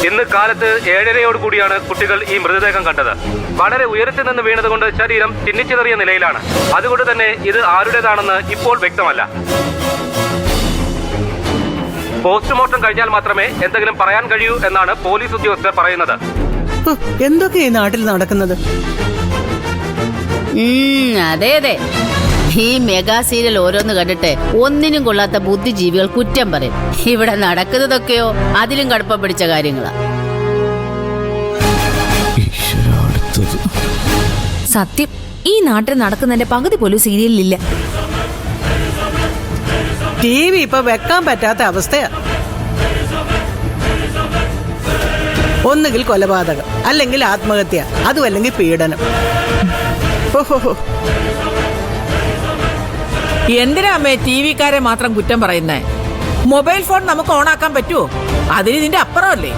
ഇന്ന് കാലത്ത് 7:30 കൂടിയാണ് കുട്ടികൾ ഈ മൃതദേഹം കണ്ടത്. വളരെ ഉയരത്തിൽ നിന്ന് വീണതുകൊണ്ട് ശരീരം ചിന്നിച്ചിതറിയ നിലയിലാണ്. അതുകൊണ്ട് തന്നെ ഇത് ആരുടേതാണെന്ന് ഇപ്പോൾ വ്യക്തമല്ല. പോസ്റ്റ്മോർട്ടം കഴിഞ്ഞാൽ മാത്രമേ എന്തെങ്കിലും പറയാൻ കഴിയൂ എന്നാണ് പോലീസ് ഉദ്യോഗസ്ഥർ പറയുന്നത്. എന്തൊക്കെ ഈ നാട്ടിൽ നടക്കുന്നത്? അതെ അതെ, ഈ മെഗാ സീരിയൽ ഓരോന്ന് കണ്ടിട്ട് ഒന്നിനും കൊള്ളാത്ത ബുദ്ധിജീവികൾ കുറ്റം പറയും. ഇവിടെ നടക്കുന്നതൊക്കെയോ അതിലും കടുപ്പം പിടിച്ച കാര്യങ്ങളാ. സത്യം, ഈ നാട്ടിൽ നടക്കുന്നതിന്റെ പകുതി പോലും സീരിയലിലില്ല. TV ഇപ്പൊ വെക്കാൻ പറ്റാത്ത അവസ്ഥയാ. ഒന്നുകിൽ കൊലപാതകം, അല്ലെങ്കിൽ ആത്മഹത്യ, അതും അല്ലെങ്കിൽ പീഡനം. ഓഹോ, എന്തിനാ അമ്മേ TV-ക്കാരെ മാത്രം കുറ്റം പറയുന്നേ? മൊബൈൽ ഫോൺ നമുക്ക് ഓണാക്കാൻ പറ്റുമോ? അതിന് ഇതിന്റെ അപ്പുറമല്ലേ?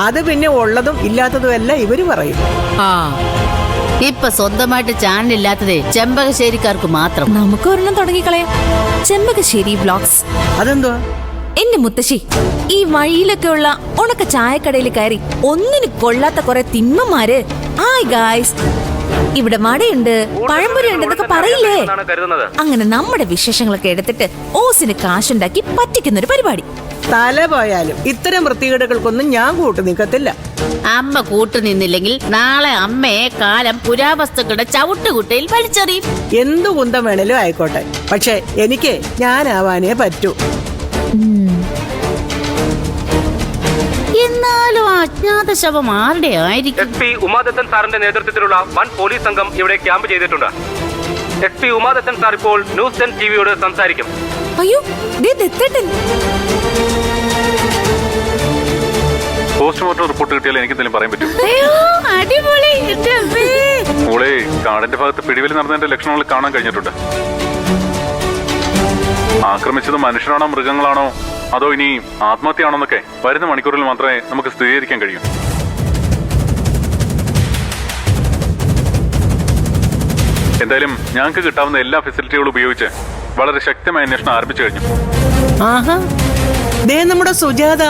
അത് പിന്നെ ഉള്ളതും ഇല്ലാത്തതും എല്ലാം ഇവര് പറയും. ഇപ്പൊ സ്വന്തമായിട്ട് ചാനൽ ഇല്ലാത്തതേ ചെമ്പകശ്ശേരിക്കാർക്ക് മാത്രം. നമുക്ക് ഒരെണ്ണം തുടങ്ങിക്കളയാം, ചെമ്പകശ്ശേരി വ്ലോഗ്സ്. അതെന്തുവാ? എന്റെ മുത്തശ്ശി, ഈ വഴിയിലൊക്കെ ഉള്ള ഉണക്ക ചായക്കടയിൽ കയറി ഒന്നിന് കൊള്ളാത്ത കുറെ തിമ്മന്മാര് ഹായ് ഗായ്സ്, ഇവിടെ മടയുണ്ട്, പഴംപൊരി ഉണ്ടെന്നൊക്കെ പറയില്ലേ? അങ്ങനെ നമ്മുടെ വിശേഷങ്ങളൊക്കെ എടുത്തിട്ട് ഓസിന് കാശുണ്ടാക്കി പറ്റിക്കുന്നൊരു പരിപാടി. തല പോയാലും ഇത്തരം വൃത്തികേടുകൾക്കൊന്നും ഞാൻ കൂട്ടു നിൽക്കത്തില്ല. അമ്മ കൂട്ടു നിന്നില്ലെങ്കിൽ നാളെ അമ്മയെ കാലം പുരാവസ്തുക്കളുടെ ചവിട്ടുകുട്ടയിൽ വലിച്ചെറിയും. എന്തു കുന്തം വേണേലും ആയിക്കോട്ടെ, പക്ഷെ എനിക്ക് ഞാനാവാനേ പറ്റൂ. എന്നാലും അജ്ഞാത ശവം ആരുടെ ആയിരിക്കും? SP ഉമാദത്തൻ സാറിന്റെ നേതൃത്വത്തിലുള്ള വൻ പോലീസ് സംഘം ഇവിടെ ക്യാമ്പ് ചെയ്തിട്ടുണ്ട്. SP ഉമാദത്തൻ സാർ ഇപ്പോൾ ന്യൂസ് 10 TVയോട് സംസാരിക്കും. അയ്യോ, ദത്തേട്ടൻ. പോസ്റ്റ്മോർട്ടം റിപ്പോർട്ട് കിട്ടിയാൽ എനിക്ക് എന്തെങ്കിലും പറയാൻ പറ്റും? അടിപൊളി. മോളെ, കാടിന്റെ ഭാഗത്ത് പിടിവലി നടന്നതിന്റെ ലക്ഷണങ്ങൾ കാണാൻ കഴിഞ്ഞിട്ടുണ്ട്. ആക്രമിച്ചത് മനുഷ്യനാണോ മൃഗങ്ങളാണോ അതോ ഇനി ആത്മഹത്യയാണോന്നൊക്കെ വരുന്ന മണിക്കൂറിൽ മാത്രമേ നമുക്ക് സ്ഥിരീകരിക്കാൻ കഴിയൂ. എന്തായാലും ഞങ്ങൾക്ക് കിട്ടാവുന്ന എല്ലാ ഫെസിലിറ്റികളും ഉപയോഗിച്ച് വളരെ ശക്തമായ അന്വേഷണം ആരംഭിച്ചു കഴിഞ്ഞു. ആഹാ, ദേ നമ്മുടെ സുജാത.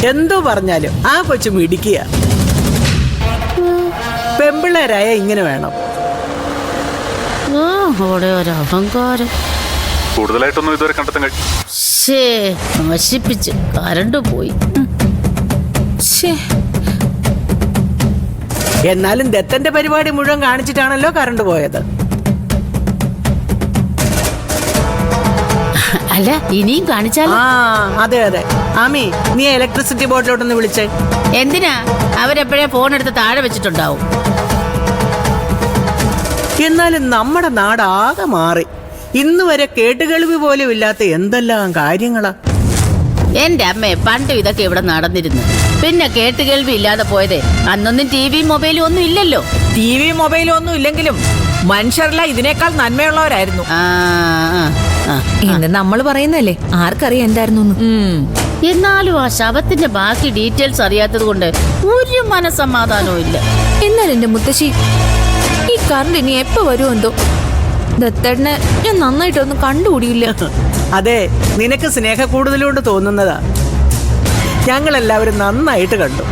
എന്തോ പറഞ്ഞാലും ആ കൊച്ചു മിടിക്കുക. പെമ്പിള്ളേരായ ഇങ്ങനെ വേണം. അവിടെ ഒരു അഹങ്കാരം. കൂടുതലായിട്ടൊന്നും ഇതുവരെ കണ്ടെത്താൻ കഴിയും. നശിപ്പിച്ച് കരണ്ട് പോയി. എന്നാലും ദത്തന്റെ പരിപാടി മുഴുവൻ കാണിച്ചിട്ടാണല്ലോ കറണ്ട് പോയത്. അല്ല, ഇനിയും കാണിച്ചാലോ? അതെ അതെ. ആമി, നീ ഇലക്ട്രിസിറ്റി ബോർഡിലോട്ടൊന്ന് വിളിച്ചേ. എന്തിനാ? അവരെപ്പോഴേ ഫോൺ എടുത്ത് താഴെ വെച്ചിട്ടുണ്ടാവും. എന്നാലും നമ്മുടെ നാടാകെ മാറി. ഇന്ന് വരെ കേട്ടുകേൾവി പോലും ഇല്ലാത്ത എന്തെല്ലാം കാര്യങ്ങളാ. എന്റെ അമ്മേ, പണ്ടും ഇതൊക്കെ ഇവിടെ നടന്നിരുന്നു. പിന്നെ കേട്ടുകേൾവി ഇല്ലാതെ പോയതേ അന്നൊന്നും TV മൊബൈലും ഒന്നും ഇല്ലല്ലോ. TV മൊബൈലും ഒന്നും ഇല്ലെങ്കിലും മനുഷ്യരല്ല ഇതിനേക്കാൾ നന്മയുള്ളവരായിരുന്നു. എന്ന് നമ്മൾ പറയുന്നല്ലേ, ആർക്കറിയാം എന്തായിരുന്നു. എന്നാലും ആ ശവത്തിന്റെ ബാക്കി ഡീറ്റെയിൽസ് അറിയാത്തത് കൊണ്ട് ഒരു മനസമാധാനവും ഇല്ല. എന്നാൽ എന്റെ മുത്തശ്ശി, ഈ കറണ്ട് ഇനി എപ്പോ വരുമോ എന്തോ. ദത്തേട്ടനെ ഞാൻ നന്നായിട്ടൊന്നും കണ്ടുകൂടിയില്ല. അതെ, നിനക്ക് സ്നേഹ കൂടുതലുകൊണ്ട് തോന്നുന്നതാ. ഞങ്ങളെല്ലാവരും നന്നായിട്ട് കണ്ടു.